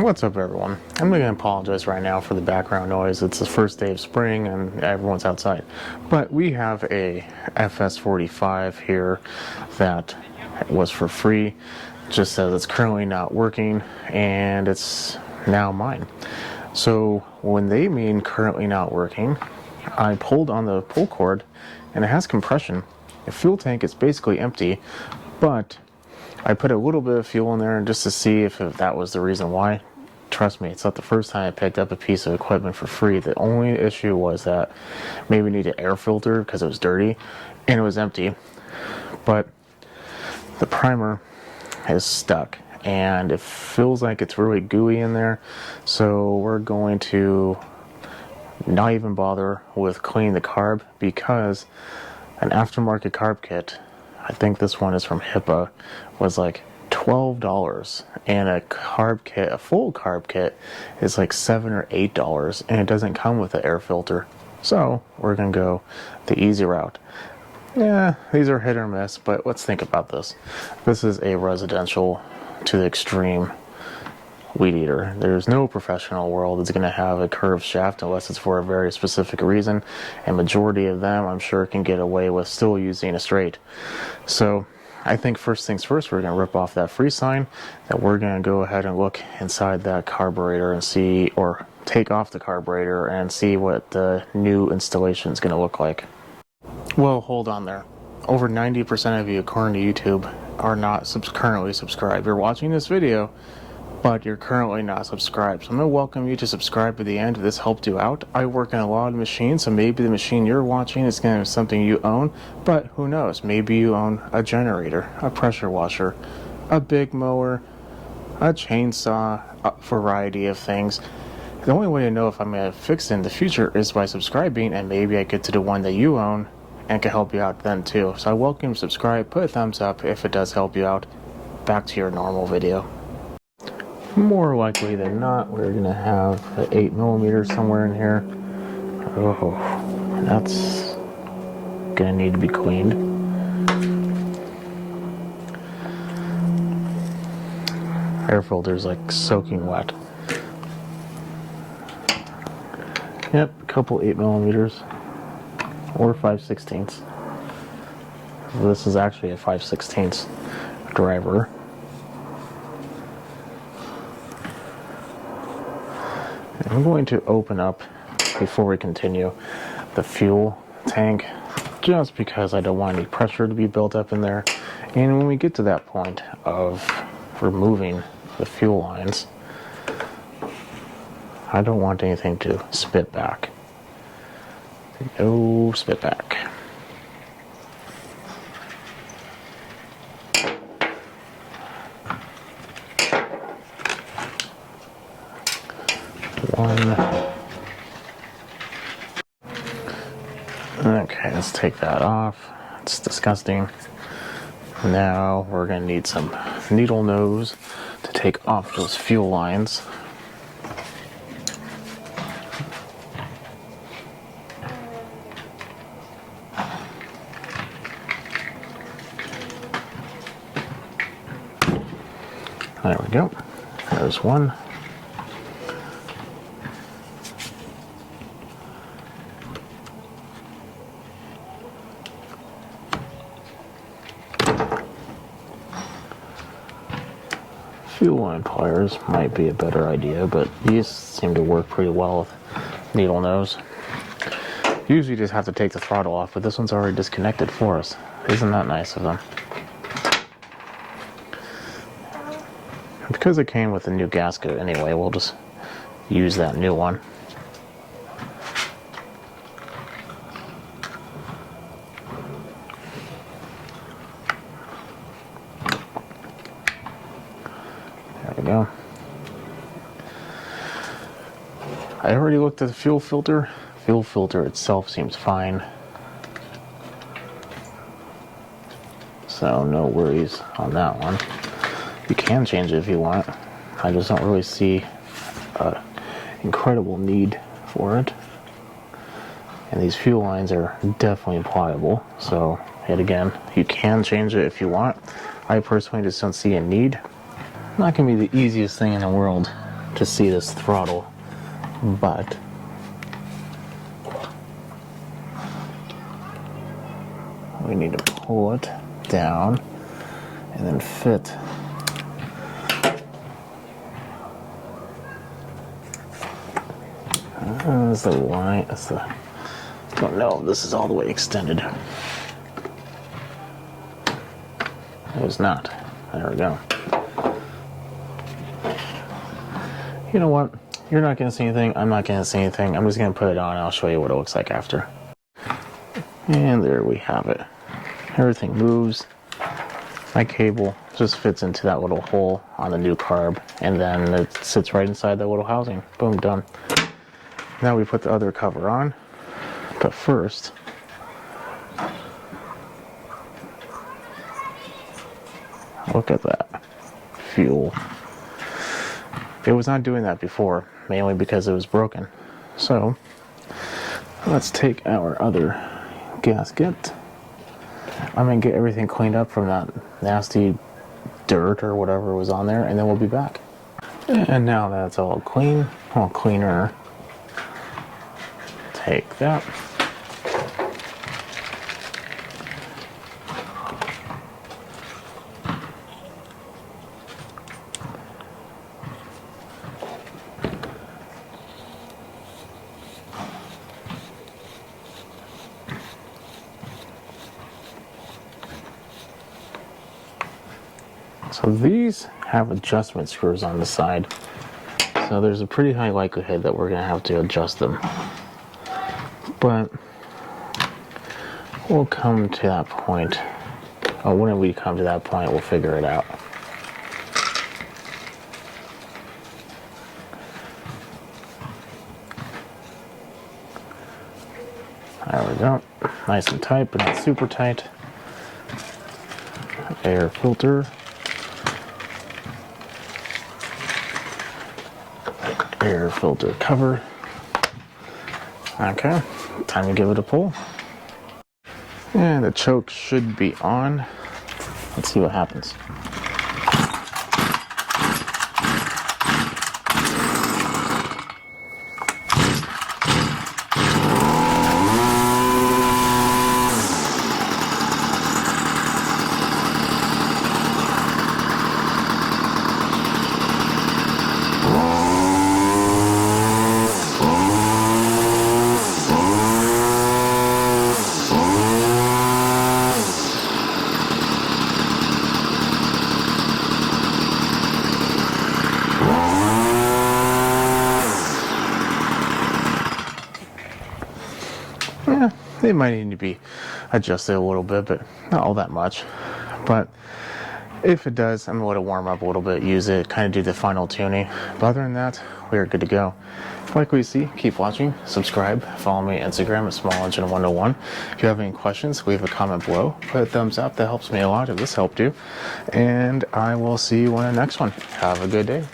What's up, everyone? I'm going to apologize right now for the background noise. It's the first day of spring and everyone's outside. But we have a FS45 here that was for free. Just says it's currently not working and it's now mine. So when they mean currently not working, I pulled on the pull cord and it has compression. The fuel tank is basically empty, but I put a little bit of fuel in there just to see if that was the reason why. Trust me, it's not the first time I picked up a piece of equipment for free. The only issue was that maybe we needed an air filter because it was dirty and it was empty. But the primer is stuck and it feels like it's really gooey in there. So we're going to not even bother with cleaning the carb, because an aftermarket carb kit, I think this one is from HIPAA, was like $12, and a carb kit, a full carb kit, is like $7 or $8, and it doesn't come with an air filter. So we're gonna go the easy route. Yeah, these are hit or miss, but let's think about this. This is a residential to the extreme weed eater. There's no professional world that's going to have a curved shaft unless it's for a very specific reason, and majority of them I'm sure can get away with still using a straight. So I think first things first, we're going to rip off that free sign, that we're going to go ahead and look inside that carburetor and see, or take off the carburetor and see what the new installation is going to look like. Well, hold on there. Over 90% of you, according to YouTube, are not currently subscribed. You're watching this video, but you're currently not subscribed. So I'm going to welcome you to subscribe at the end if this helped you out. I work on a lot of machines, so maybe the machine you're watching is going to be something you own, but who knows? Maybe you own a generator, a pressure washer, a big mower, a chainsaw, a variety of things. The only way to know if I'm going to fix it in the future is by subscribing, and maybe I get to the one that you own and can help you out then too. So I welcome you to subscribe, put a thumbs up if it does help you out. Back to your normal video. More likely than not, we're going to have an 8mm somewhere in here. Oh, that's going to need to be cleaned. Air filter is like soaking wet. Yep, a couple 8mm or 5/16. This is actually a 5/16 driver. I'm going to open up, before we continue, the fuel tank, just because I don't want any pressure to be built up in there. And when we get to that point of removing the fuel lines, I don't want anything to spit back. No spit back. Okay, let's take that off. It's disgusting. Now we're going to need some needle nose to take off those fuel lines. There we go. There's one. Fuel line pliers might be a better idea, but these seem to work pretty well with needle nose. Usually you just have to take the throttle off, but this one's already disconnected for us. Isn't that nice of them? Because it came with a new gasket anyway, we'll just use that new one. There we go. I already looked at the fuel filter. Fuel filter itself seems fine. So no worries on that one. You can change it if you want. I just don't really see an incredible need for it. And these fuel lines are definitely pliable. So, yet again, you can change it if you want. I personally just don't see a need. Not going to be the easiest thing in the world to see this throttle, but we need to pull it down and then fit. That's the line. That's the. Don't know if this is all the way extended. It is not. There we go. You know what? You're not going to see anything. I'm not going to see anything. I'm just going to put it on and I'll show you what it looks like after. And there we have it. Everything moves. My cable just fits into that little hole on the new carb, and then it sits right inside that little housing. Boom, done. Now we put the other cover on, but first, look at that. Fuel. It was not doing that before, mainly because it was broken. So, let's take our other gasket. I'm going to get everything cleaned up from that nasty dirt or whatever was on there, and then we'll be back. And now that's all clean, all cleaner. Take that. So these have adjustment screws on the side, so there's a pretty high likelihood that we're going to have to adjust them. But we'll come to that point. Oh, when we come to that point, we'll figure it out. There we go. Nice and tight, but not super tight. Air filter. Air filter cover. Okay, time to give it a pull. And the choke should be on. Let's see what happens. Yeah, it might need to be adjusted a little bit, but not all that much. But if it does, I'm going to let it warm up a little bit, use it, kind of do the final tuning. But other than that, we are good to go. If you like what you see, keep watching, subscribe, follow me on Instagram at SmallEngine101. If you have any questions, leave a comment below, put a thumbs up, that helps me a lot if this helped you. And I will see you on the next one. Have a good day.